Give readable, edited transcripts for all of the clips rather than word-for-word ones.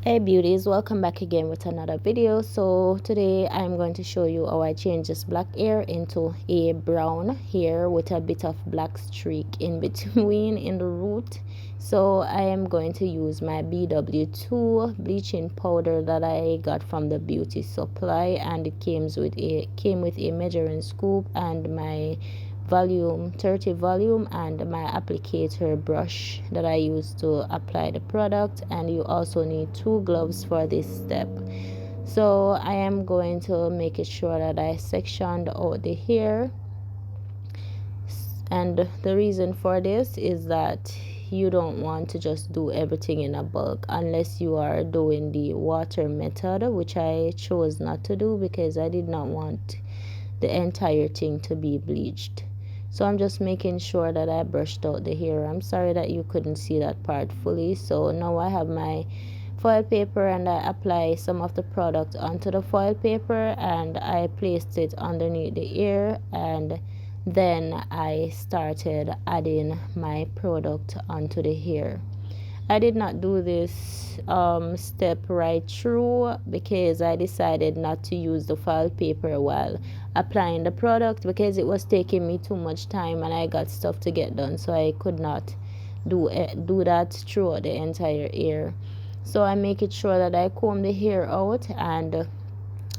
Hey beauties, welcome back again with another video. So today I'm going to show you how I change this black hair into a brown hair with a bit of black streak in between in the root. So I am going to use my BW2 bleaching powder that I got from the beauty supply, and it came with a measuring scoop and my volume 30 volume and my applicator brush that I use to apply the product. And you also need 2 gloves for this step. So I am going to make it sure that I sectioned out the hair, and the reason for this is that you don't want to just do everything in a bulk unless you are doing the water method, which I chose not to do because I did not want the entire thing to be bleached. So I'm just making sure that I brushed out the hair. I'm sorry that you couldn't see that part fully. So now I have my foil paper and I apply some of the product onto the foil paper and I placed it underneath the hair, and then I started adding my product onto the hair. I did not do this step right through because I decided not to use the foil paper while applying the product because it was taking me too much time and I got stuff to get done, so I could not do that throughout the entire hair. So I make it sure that I comb the hair out, and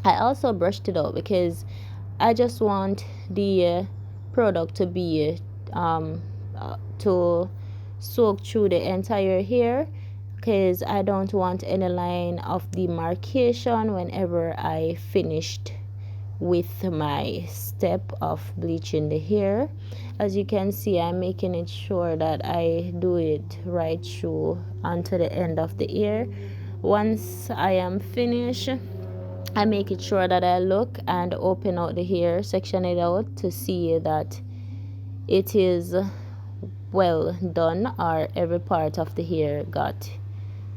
I also brushed it out because I just want the product to be to soak through the entire hair, because I don't want any line of demarcation whenever I finished with my step of bleaching the hair. As you can see, I'm making it sure that I do it right through onto the end of the hair. Once I am finished, I make it sure that I look and open out the hair, section it out to see that it is well done, or every part of the hair got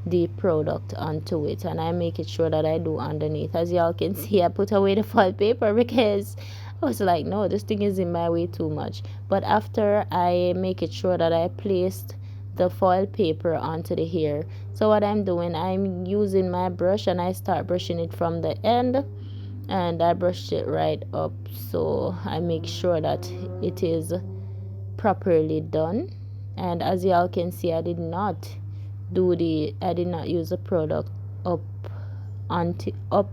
the product onto it. And I make it sure that I do underneath. As y'all can see, I put away the foil paper because I was like, no, this thing is in my way too much. But after I make it sure that I placed the foil paper onto the hair, so what I'm doing, I'm using my brush and I start brushing it from the end, and I brushed it right up, so I make sure that it is properly done. And as y'all can see, I did not use the product up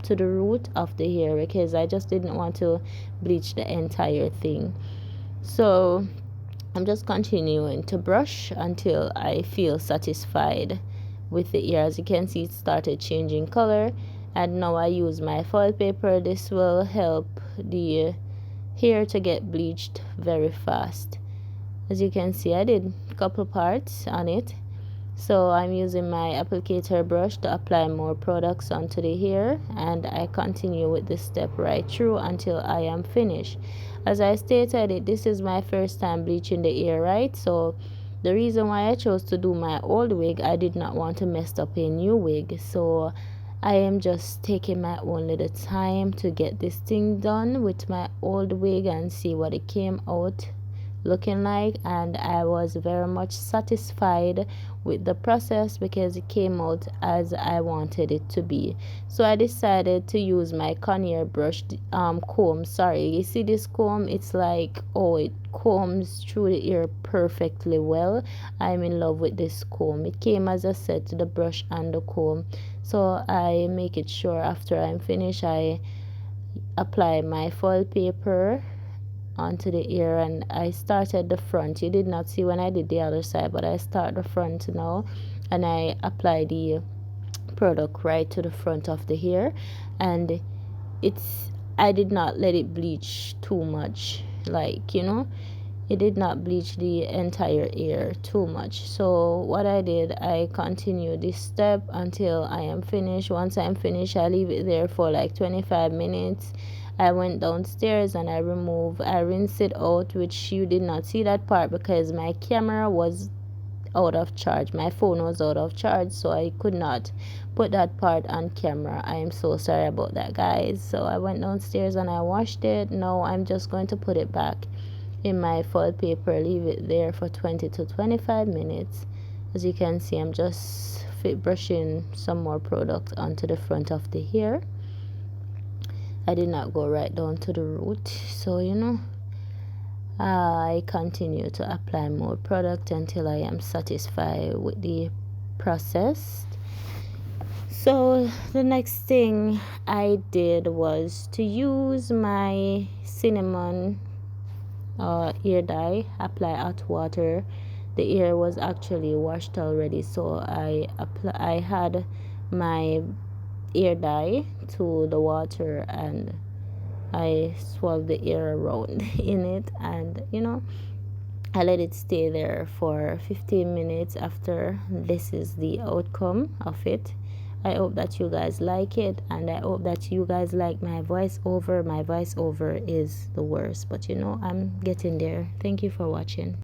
to the root of the hair because I just didn't want to bleach the entire thing. So I'm just continuing to brush until I feel satisfied with the hair. As you can see, it started changing color, and now I use my foil paper. This will help the hair to get bleached very fast. As you can see, I did a couple parts on it. So I'm using my applicator brush to apply more products onto the hair, and I continue with this step right through until I am finished. As I stated, this is my first time bleaching the hair, right? So the reason why I chose to do my old wig, I did not want to mess up a new wig. So I am just taking my own little time to get this thing done with my old wig and see what it came out looking like. And I was very much satisfied with the process because it came out as I wanted it to be. So I decided to use my Conair brush comb. Sorry, you see this comb? It's like, oh, it combs through the ear perfectly well. I'm in love with this comb. It came as a set, the brush and the comb. So I make it sure after I'm finished, I apply my foil paper onto the ear, and I started the front. You did not see when I did the other side, but I start the front now, and I apply the product right to the front of the hair. And I did not let it bleach too much, like, it did not bleach the entire hair too much. So what I did, I continue this step until I am finished. Once I'm finished, I leave it there for like 25 minutes. I went downstairs and I rinsed it out, which you did not see that part because my camera was out of charge. My phone was out of charge, so I could not put that part on camera. I am so sorry about that, guys. So I went downstairs and I washed it. Now I'm just going to put it back in my foil paper, leave it there for 20 to 25 minutes. As you can see, I'm just of it, brushing some more product onto the front of the hair. I did not go right down to the root, so I continue to apply more product until I am satisfied with the process. So the next thing I did was to use my cinnamon ear dye, apply hot water. The ear was actually washed already, so I had my ear dye to the water and I swirled the ear around in it, and I let it stay there for 15 minutes. After, this is the outcome of it. I hope that you guys like it, and I hope that you guys like my voiceover. My voiceover is the worst, but I'm getting there. Thank you for watching.